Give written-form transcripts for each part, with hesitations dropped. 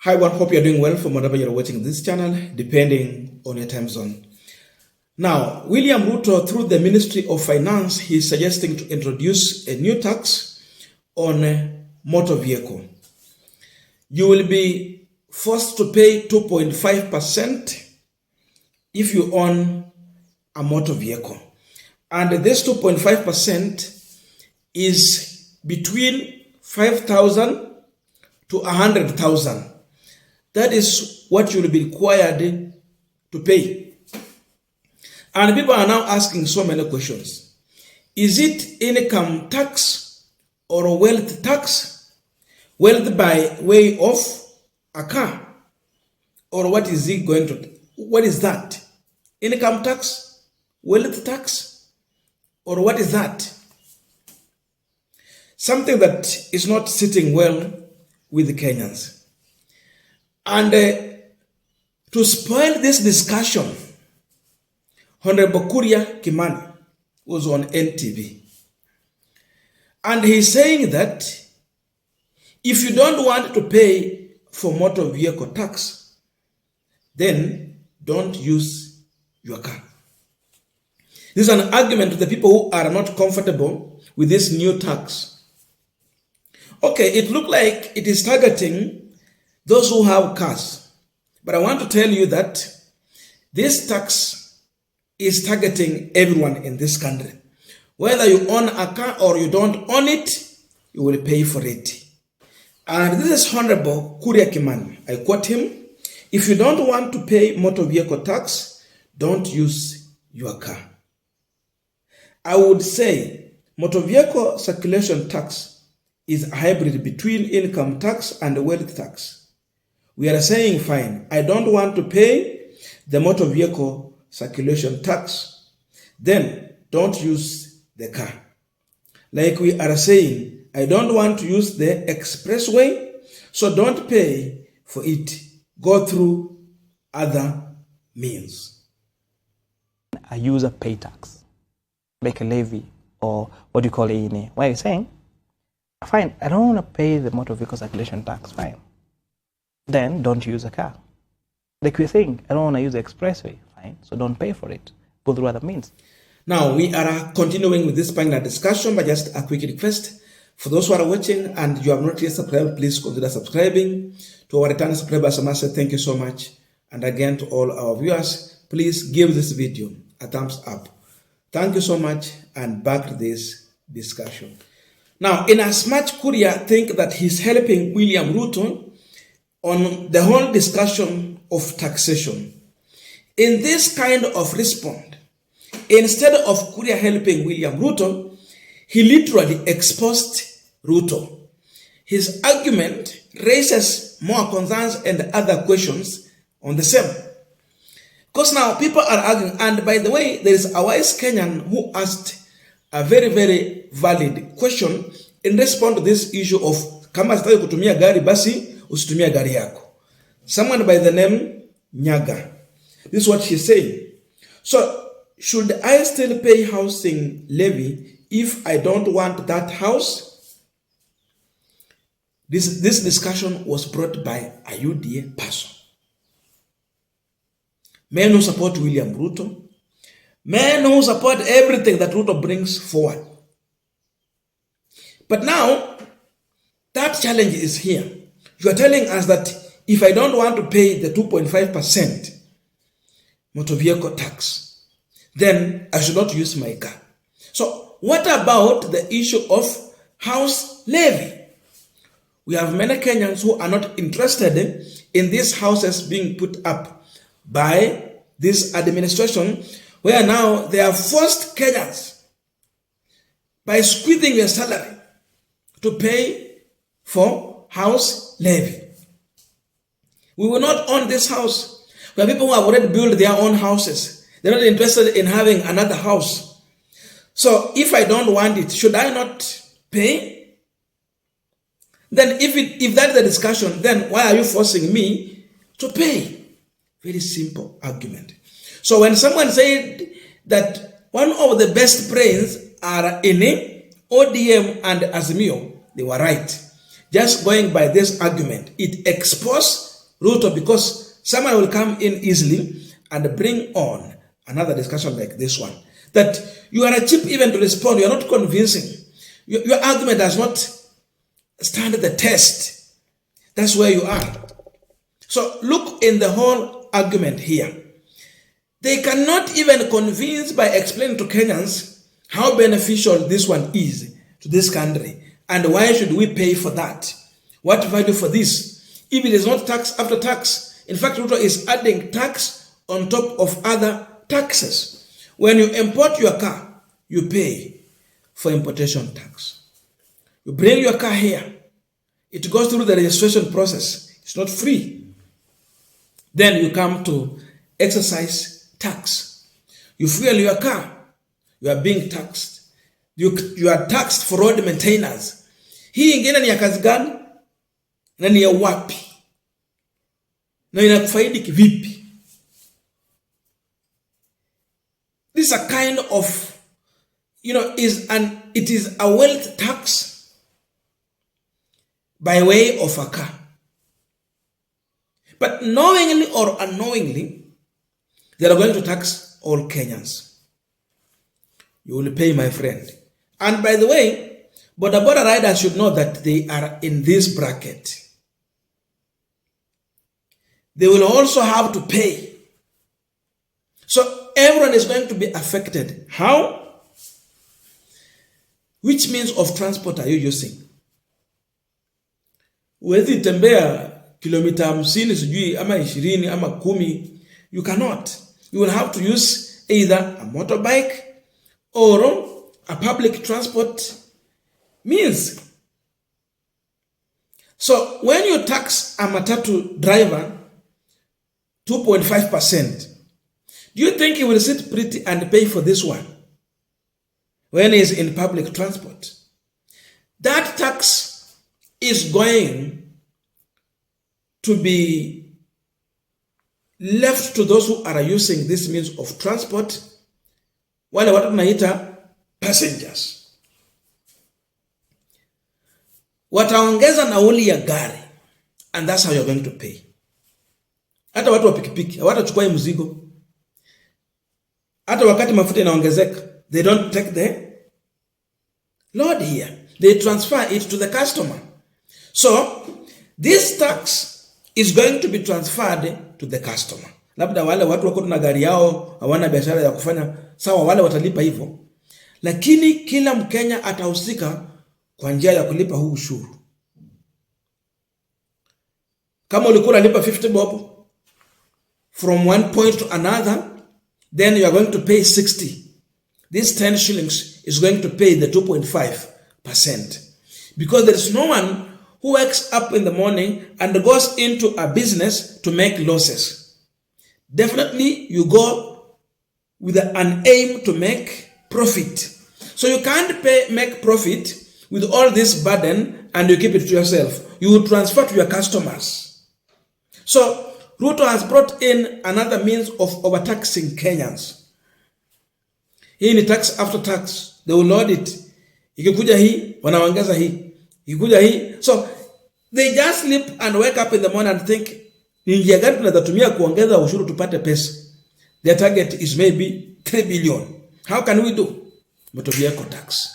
Hi, one. Hope you're doing well from wherever you're watching this channel, depending on your time zone. Now, William Ruto, through the Ministry of Finance, he is suggesting to introduce a new tax on a motor vehicle. You will be forced to pay 2.5% if you own a motor vehicle. And this 2.5% is between 5,000 to 100,000. That is what you will be required to pay. And people are now asking so many questions. Is it income tax or wealth tax? Wealth by way of a car? Or what is it going to? What is that? Income tax? Wealth tax? Or what is that? Something that is not sitting well with the Kenyans. And to spoil this discussion, Honorable Kuria Kimani was on NTV. And he's saying that if you don't want to pay for motor vehicle tax, then don't use your car. This is an argument to the people who are not comfortable with this new tax. Okay, it looked like it is targeting those who have cars. But I want to tell you that this tax is targeting everyone in this country. Whether you own a car or you don't own it, you will pay for it. And this is Honorable Kuria Kimani. I quote him, if you don't want to pay motor vehicle tax, don't use your car. I would say motor vehicle circulation tax is a hybrid between income tax and wealth tax. We are saying, fine, I don't want to pay the motor vehicle circulation tax, then don't use the car. Like we are saying, I don't want to use the expressway, so don't pay for it. Go through other means. A user pay tax, like a levy or what do you call it? Why are you saying, fine, I don't want to pay the motor vehicle circulation tax, fine. Then don't use a car. Like we're saying, I don't want to use the expressway, fine, so don't pay for it. Go through other means. Now, we are continuing with this panel discussion, but just a quick request. For those who are watching and you have not yet subscribed, please consider subscribing. To our returning subscribers, I must say thank you so much. And again, to all our viewers, please give this video a thumbs up. Thank you so much, and back to this discussion. Now, in as much Kuria think that he's helping William Ruto on the whole discussion of taxation, in this kind of response, instead of Kuria helping William Ruto, he literally exposed Ruto. His argument raises more concerns and other questions on the same. Because now people are arguing, and by the way, there is a wise Kenyan who asked a very, very valid question in response to this issue of kama sitaki kutumia gari basi usitumia gari yako. Someone by the name Nyaga. This is what she's saying. So, should I still pay housing levy if I don't want that house? This discussion was brought by a UDA person. Men who support William Ruto. Men who support everything that Ruto brings forward. But now, that challenge is here. You are telling us that if I don't want to pay the 2.5% motor vehicle tax, then I should not use my car. So what about the issue of house levy? We have many Kenyans who are not interested in these houses being put up by this administration, where now they have forced Kenyans by squeezing their salary to pay for house levy. We will not own this house. We have people who have already built their own houses. They're not interested in having another house. So if I don't want it, should I not pay? Then if that's the discussion, then why are you forcing me to pay? Very simple argument. So when someone said that one of the best brains are in ODM and Azimio, they were right. Just going by this argument, it exposed Ruto, because someone will come in easily and bring on another discussion like this one. That you are a cheap even to respond, you are not convincing. Your argument does not stand the test. That's where you are. So look in the whole argument here. They cannot even convince by explaining to Kenyans how beneficial this one is to this country and why should we pay for that? What value for this? If it is not tax after tax, in fact, Ruto is adding tax on top of other taxes. When you import your car, you pay for importation tax. You bring your car here, it goes through the registration process. It's not free. Then you come to exercise tax. You fuel your car, you are being taxed. You are taxed for road maintenance. Hii ingine ni ya kazi gani? Na ni ya wapi? Na inakufaidi kivipi? This is a kind of, it is a wealth tax by way of a car. But knowingly or unknowingly, they are going to tax all Kenyans. You will pay, my friend. And by the way, border riders should know that they are in this bracket. They will also have to pay. So everyone is going to be affected. How? Which means of transport are you using? Huwezi tembea kilomita 50 sijui ama 20 ama 10. You cannot. You will have to use either a motorbike or a public transport means. So when you tax a matatu driver 2.5%, do you think he will sit pretty and pay for this one when he is in public transport? That tax is going to be left to those who are using this means of transport, wale watu tunaita passengers. Wataongeza nauli ya gari, and that's how you're going to pay. Hata watu wa pikipiki hawatachukua mzigo. Hata wakati mafuta inaongezeka, they don't take the load here. They transfer it to the customer. So this tax is going to be transferred to the customer. Labda wale watu wako na gari yao hawana biashara ya kufanya, sawa, wale watalipa hivyo. Lakini kila Mkenya atahusika kwa njia ya kulipa huu ushuru. Kama ulikuwa unalipa 50 bob from one point to another, then you are going to pay 60. This 10 shillings is going to pay the 2.5%. Because there is no one who wakes up in the morning and goes into a business to make losses. Definitely you go with an aim to make profit. So you can't make profit with all this burden and you keep it to yourself. You will transfer to your customers. So Ruto has brought in another means of overtaxing Kenyans. Hii ni tax after tax. They will load it. Ikikuja hii, wanaongeza hii. Ikikuja hii. So they just sleep and wake up in the morning and think, ni njia gani tunatumia kuongeza ushuru tupate pesa? Their target is maybe 3 billion. How can we do? Motor vehicle tax.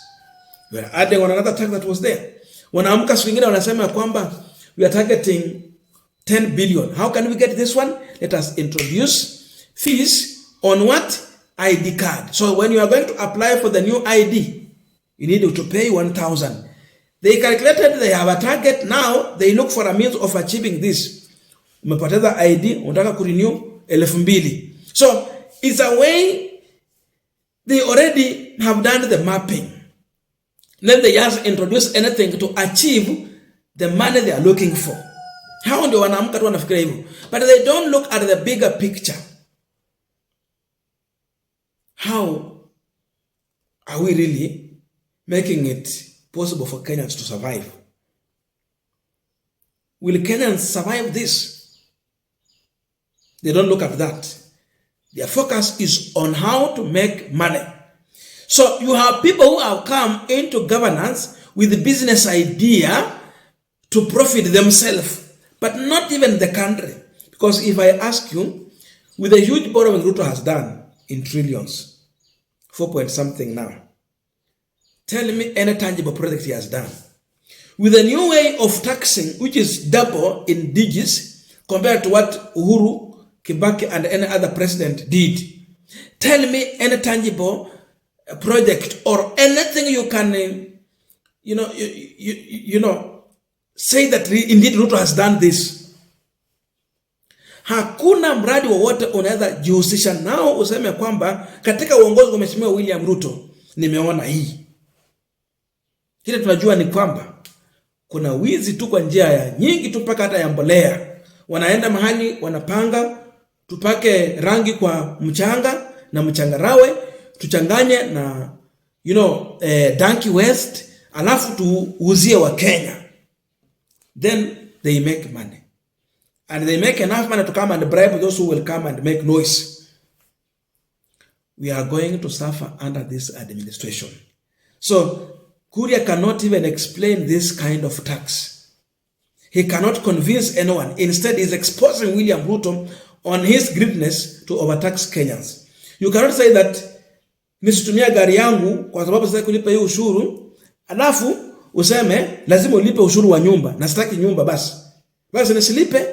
We are adding on another tax that was there. Wanaamka siku nyingine wanasema kwamba we are targeting 10 billion. How can we get this one? Let us introduce fees on what? ID card. So when you are going to apply for the new ID, you need to pay 1,000. They calculated they have a target. Now they look for a means of achieving this. Umepoteza ID, unataka kurenew 2,000. So it's a way they already have done the mapping. Then they just introduce anything to achieve the money they are looking for. How ndio wanaamka tu wanafikiria hivyo? But they don't look at the bigger picture. How are we really making it possible for Kenyans to survive? Will Kenyans survive this? They don't look at that. Their focus is on how to make money. So you have people who have come into governance with the business idea to profit themselves. but not even the country. Because if I ask you, with the huge borrowing Ruto has done in trillions, 4 point something now, tell me any tangible project he has done. With a new way of taxing, which is double in digits compared to what Uhuru, Kibaki, and any other president did, tell me any tangible project or anything you can, say that indeed Ruto has done this. Hakuna mradi wowote unaweza jihusisha nao useme kwamba katika uongozi wa Mheshimiwa William Ruto nimeona hii. Kile tunajua ni kwamba kuna wizi tu kwa njia ya nyingi tu, mpaka hata ya mbolea. Wanaenda mahali wanapanga tupake rangi kwa mchanga na mchangarawe, tuchanganye na Danki West, alafu tuuzie wa Kenya. Then they make money. And they make enough money to come and bribe those who will come and make noise. We are going to suffer under this administration. So, Kuria cannot even explain this kind of tax. He cannot convince anyone. Instead, he's exposing William Ruto on his greediness to overtax Kenyans. You cannot say that nisitumia gari yangu kwa sababu sitaki kulipa hiyo ushuru, alafu useme lazima ulipe ushuru wa nyumba na sitaki nyumba basi. Basi nisilipe